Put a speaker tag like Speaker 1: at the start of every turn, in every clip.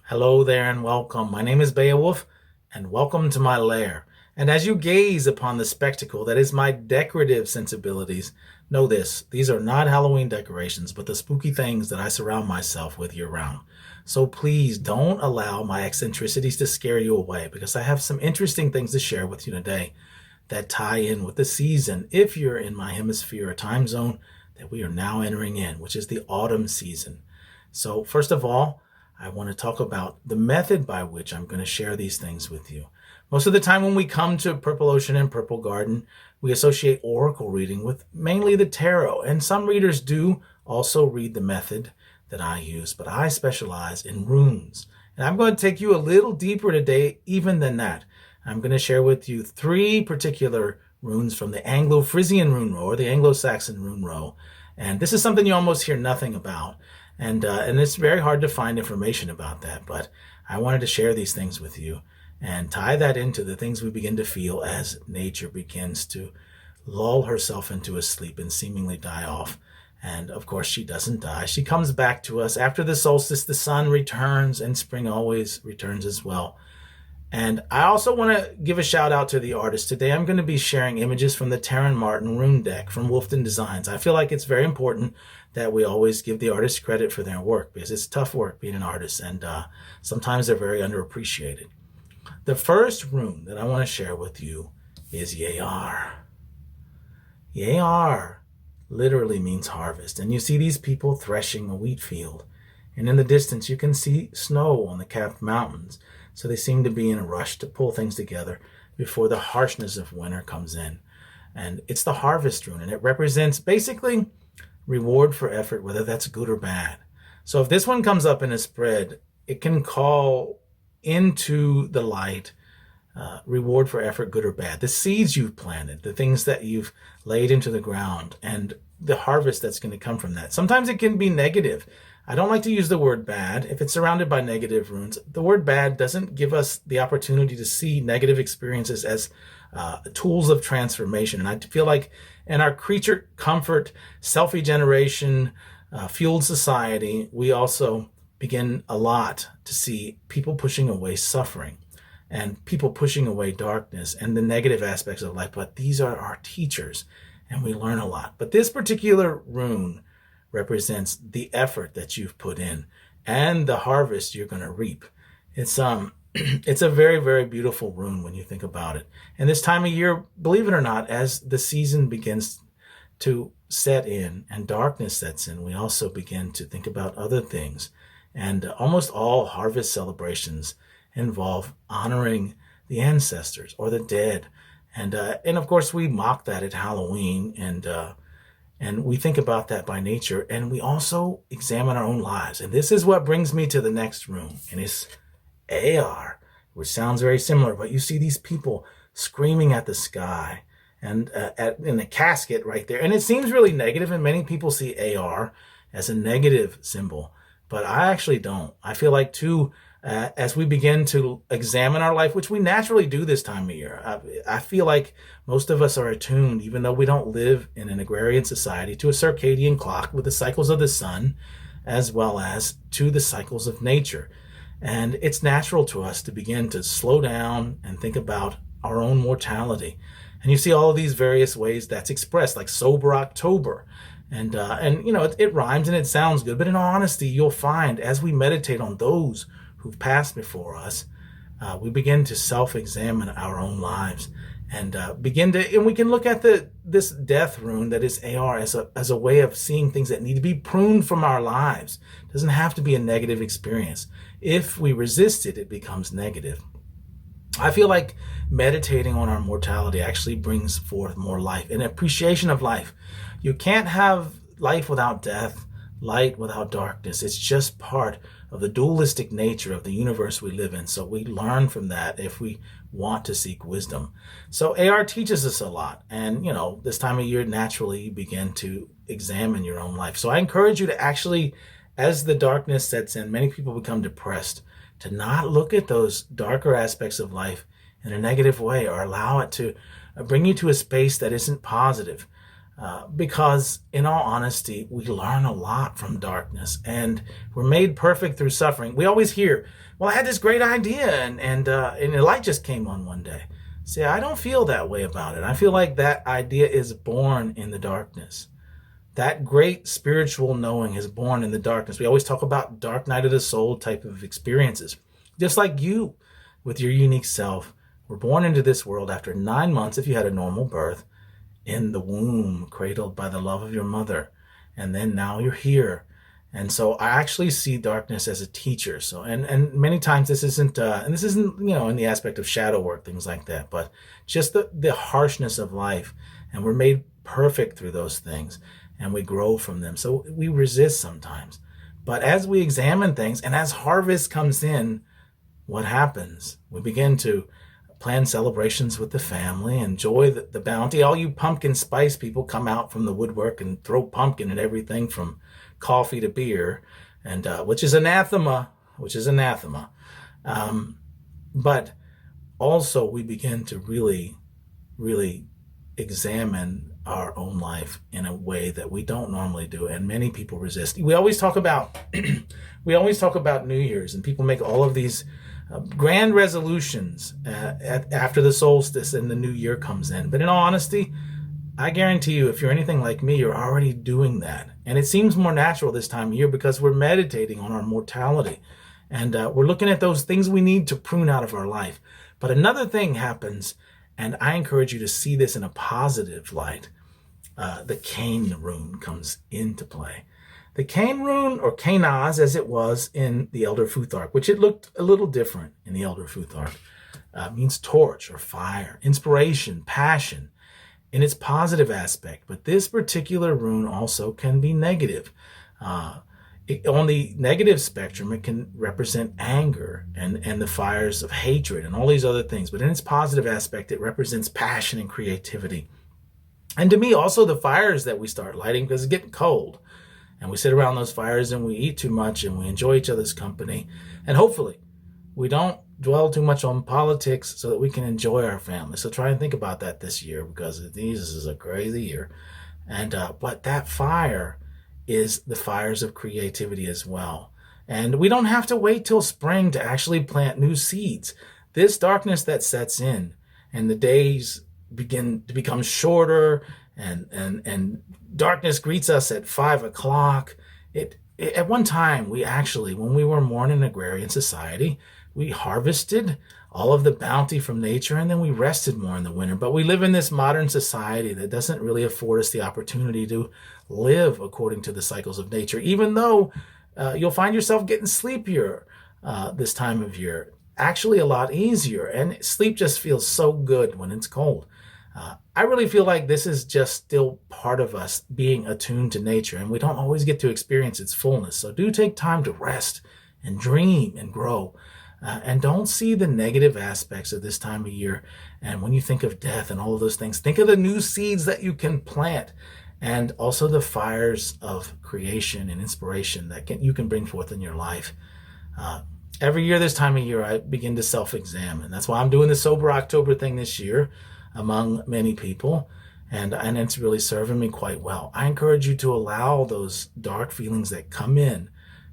Speaker 1: Hello there and welcome. My name is Beowulf, and welcome to my lair. And as you gaze upon the spectacle that is my decorative sensibilities, know this: these are not Halloween decorations, but the spooky things that I surround myself with year round. So please don't allow my eccentricities to scare you away, because I have some interesting things to share with you today that tie in with the season, if you're in my hemisphere or time zone that we are now entering in, which is the autumn season. So, first of all, I want to talk about the method by which I'm going to share these things with you. Most of the time, when we come to Purple Ocean and Purple Garden, we associate oracle reading with mainly the tarot, and some readers do also read the method that I use, but I specialize in runes. And I'm going to take you a little deeper today, even than that. I'm going to share with you three particular runes from the Anglo-Frisian rune row, or the Anglo-Saxon rune row. And this is something you almost hear nothing about. And it's very hard to find information about that, but I wanted to share these things with you and tie that into the things we begin to feel as nature begins to lull herself into a sleep and seemingly die off. And of course, she doesn't die. She comes back to us after the solstice. The sun returns, and spring always returns as well. And I also want to give a shout out to the artist. Today I'm going to be sharing images from the Taryn Martin rune deck from Wolfden Designs. I feel like it's very important that we always give the artists credit for their work, because it's tough work being an artist, and sometimes they're very underappreciated. The first rune that I want to share with you is Yayar. Yayar literally means harvest, and you see these people threshing a wheat field. And in the distance you can see snow on the capped mountains. So they seem to be in a rush to pull things together before the harshness of winter comes in. And it's the harvest rune, and it represents basically reward for effort, whether that's good or bad. So if this one comes up in a spread, it can call into the light reward for effort, good or bad. The seeds you've planted, the things that you've laid into the ground, and the harvest that's going to come from that. Sometimes it can be negative. I don't like to use the word bad if it's surrounded by negative runes. The word bad doesn't give us the opportunity to see negative experiences as tools of transformation. And I feel like in our creature comfort, self-regeneration, fueled society, we also begin a lot to see people pushing away suffering and people pushing away darkness and the negative aspects of life. But these are our teachers, and we learn a lot. But this particular rune represents the effort that you've put in and the harvest you're going to reap. It's it's a very, very beautiful rune when you think about it. And this time of year, believe it or not, as the season begins to set in and darkness sets in, we also begin to think about other things. And almost all harvest celebrations involve honoring the ancestors or the dead. And of course, we mock that at Halloween, and we think about that by nature, and we also examine our own lives. And this is what brings me to the next rune, and it's AR, which sounds very similar, but you see these people screaming at the sky and in the casket right there. And it seems really negative, and many people see AR as a negative symbol, but I actually don't. I feel like, too, as we begin to examine our life, which we naturally do this time of year, I feel like most of us are attuned, even though we don't live in an agrarian society, to a circadian clock with the cycles of the sun, as well as to the cycles of nature. And it's natural to us to begin to slow down and think about our own mortality. And you see all of these various ways that's expressed, like Sober October. And you know, it rhymes and it sounds good, but in all honesty, you'll find as we meditate on those who've passed before us, we begin to self-examine our own lives and and we can look at this death rune that is AR as a way of seeing things that need to be pruned from our lives. It doesn't have to be a negative experience. If we resist it, it becomes negative. I feel like meditating on our mortality actually brings forth more life, an appreciation of life. You can't have life without death, light without darkness. It's just part of the dualistic nature of the universe we live in. So we learn from that if we want to seek wisdom. So AR teaches us a lot. And, you know, this time of year, naturally, you begin to examine your own life. So I encourage you to actually, as the darkness sets in, many people become depressed, to not look at those darker aspects of life in a negative way or allow it to bring you to a space that isn't positive. Because in all honesty, we learn a lot from darkness, and we're made perfect through suffering. We always hear, well, I had this great idea, and the light just came on one day. See, I don't feel that way about it. I feel like that idea is born in the darkness. That great spiritual knowing is born in the darkness. We always talk about dark night of the soul type of experiences. Just like you, with your unique self, were born into this world after 9 months, if you had a normal birth, in the womb, cradled by the love of your mother. And then now you're here. And so I actually see darkness as a teacher. So, and many times this isn't, in the aspect of shadow work, things like that, but just the harshness of life. And we're made perfect through those things, and we grow from them. So we resist sometimes. But as we examine things, and as harvest comes in, what happens? We begin to plan celebrations with the family, enjoy the bounty. All you pumpkin spice people come out from the woodwork and throw pumpkin at everything from coffee to beer, and which is anathema. But also we begin to really, really examine our own life in a way that we don't normally do, and many people resist. We always talk about New Year's, and people make all of these grand resolutions after the solstice and the new year comes in. But in all honesty, I guarantee you, if you're anything like me, you're already doing that. And it seems more natural this time of year because we're meditating on our mortality. And we're looking at those things we need to prune out of our life. But another thing happens, and I encourage you to see this in a positive light. The Cain rune comes into play. The Cain rune, or Cainaz as it was in the Elder Futhark, which it looked a little different in the Elder Futhark, means torch or fire, inspiration, passion in its positive aspect. But this particular rune also can be negative. On the negative spectrum, it can represent anger and the fires of hatred and all these other things. But in its positive aspect, it represents passion and creativity. And to me, also the fires that we start lighting, because it's getting cold. And we sit around those fires and we eat too much and we enjoy each other's company. And hopefully we don't dwell too much on politics so that we can enjoy our family. So try and think about that this year, because this is a crazy year. And but that fire is the fires of creativity as well. And we don't have to wait till spring to actually plant new seeds. This darkness that sets in and the days begin to become shorter and darkness greets us at 5 o'clock. At one time, when we were more in an agrarian society, we harvested all of the bounty from nature, and then we rested more in the winter. But we live in this modern society that doesn't really afford us the opportunity to live according to the cycles of nature, even though you'll find yourself getting sleepier this time of year. Actually, a lot easier, and sleep just feels so good when it's cold. I really feel like this is just still part of us being attuned to nature, and we don't always get to experience its fullness. So do take time to rest and dream and grow. And don't see the negative aspects of this time of year. And when you think of death and all of those things, think of the new seeds that you can plant, and also the fires of creation and inspiration that you can bring forth in your life. Every year this time of year, I begin to self-examine. That's why I'm doing the Sober October thing this year among many people, and it's really serving me quite well. I encourage you to allow those dark feelings that come in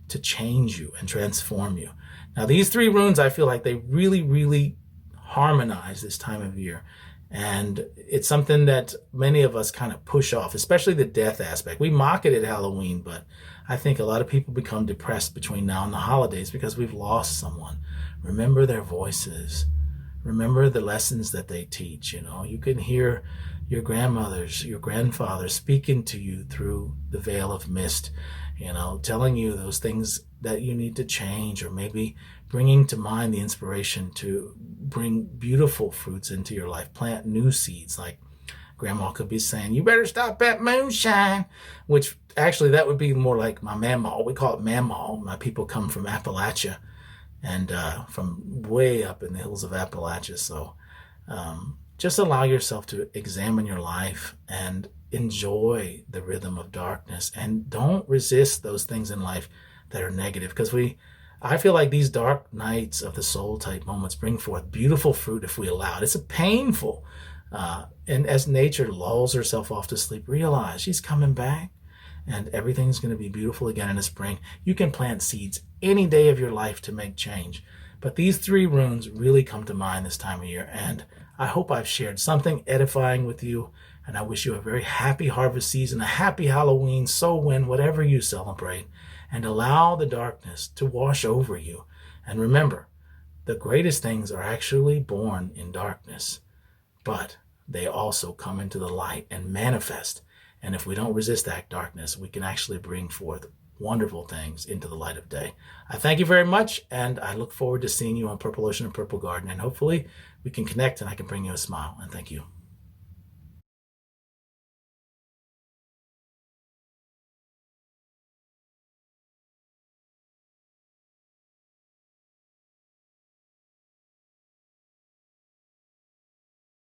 Speaker 1: to change you and transform you. Now, these 3 runes, I feel like they really, really harmonize this time of year. And it's something that many of us kind of push off, especially the death aspect. We mock it at Halloween, but I think a lot of people become depressed between now and the holidays because we've lost someone. Remember their voices. Remember the lessons that they teach. You can hear your grandmothers, your grandfathers speaking to you through the veil of mist, telling you those things that you need to change, or maybe bringing to mind the inspiration to bring beautiful fruits into your life. Plant new seeds, like Grandma could be saying, you better stop that moonshine, which actually that would be more like my mamaw. We call it mamaw. My people come from Appalachia, and from way up in the hills of Appalachia. So just allow yourself to examine your life and enjoy the rhythm of darkness, and don't resist those things in life that are negative, because I feel like these dark nights of the soul type moments bring forth beautiful fruit if we allow it. It's a painful And as nature lulls herself off to sleep, realize she's coming back and everything's going to be beautiful again in the spring. You can plant seeds any day of your life to make change. But these 3 runes really come to mind this time of year. And I hope I've shared something edifying with you. And I wish you a very happy harvest season, a happy Halloween, so when whatever you celebrate, and allow the darkness to wash over you. And remember, the greatest things are actually born in darkness, but they also come into the light and manifest. And if we don't resist that darkness, we can actually bring forth wonderful things into the light of day. I thank you very much, and I look forward to seeing you on Purple Ocean and Purple Garden. And hopefully we can connect and I can bring you a smile. And thank you.